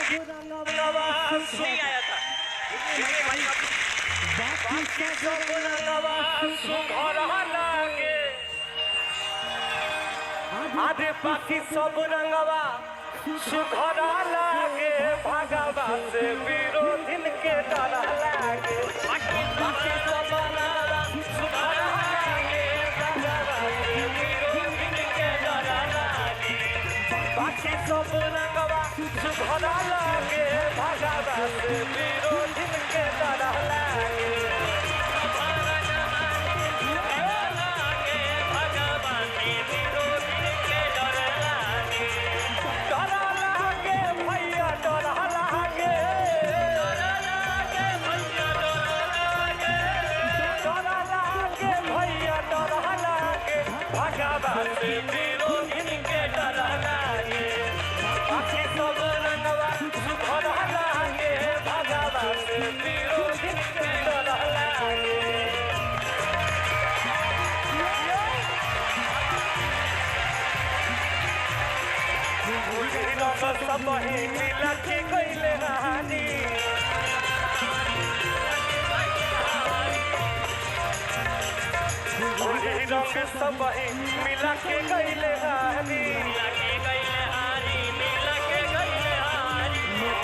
नहीं आया था बाकी सब रंगवा सुघर लागे आधे बाकी सब रंगवा सुघर लागे भगवा से विरोधिन के डर लागे बाकी सब रंगवा सुघर लागे भगवा से विरोधिन के डर लागे बाकी सब रंगवा सुघर लागे भगवा से विरोधिन के डर लागे विरोधिन के डर लागे बाकी सब रंगवा सुघर लागे भगवा से विरोधिन के डर लागे सब ही मिला के गईले रानी रंग सब ही मिला के गईले हारी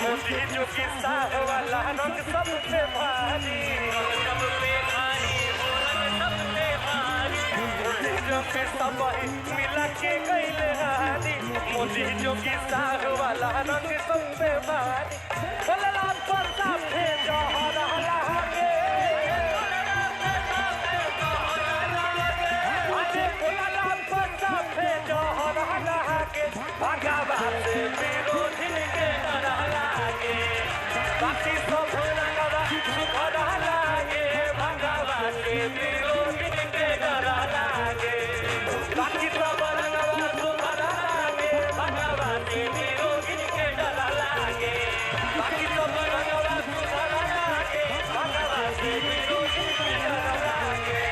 मोदी जो कि साह वाला रंग सबसे भारी जो कि सब ही मिला के गईले हारी मोदी जो कि साह वाला रंग सबसे भारी बोलला पर साफे जहर लागे भगवा से विरोधिन के डर लागे बाकी सब रंगवा सुघर लागे भगवा से विरोधिन के डर लागे बाकी सब रंगवा सुघर लागे भगवा से विरोधिन के डर लागे बाकी सब रंगवा सुघर लागे भगवा से विरोधिन के डर लागे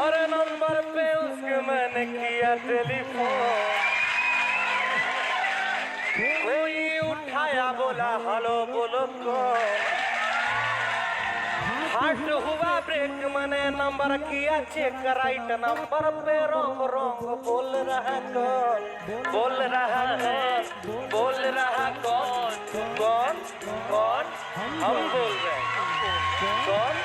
और नंबर पे उसके मैंने किया टेलीफोन कोई उठाया बोला हेलो बोलो कौन हार्ट हुआ ब्रेक मैंने नंबर किया चेक राइट नंबर पे रॉन्ग रॉन्ग बोल रहा कौन बोल रहा है बोल रहा कौन कौन कौन हम बोल रहे कौन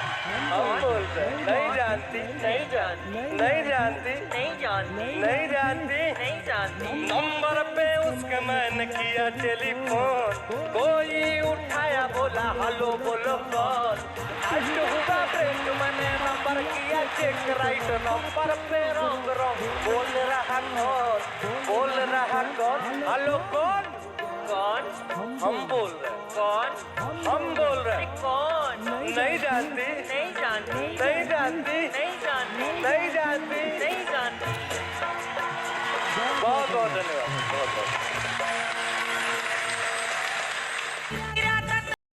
हम बोल रहे नहीं जानती नहीं जानती नहीं जानती नहीं जानती नहीं जानती नहीं जानती नंबर पे उसके मैंने किया टेलीफोन कोई उठाया बोला हेलो बोलो कौन आज हुआ ब्रेक मैंने नंबर किया चेक राइट नंबर पे रॉन्ग रॉन्ग बोल रहा कौन हेलो कौन कौन हम बोल रहे कौन हम बोल रहे कौन नहीं जानती नहीं जानती नहीं जानती नहीं जानती नहीं जानती नहीं जानती बहुत बहुत धन्यवाद बहुत बहुत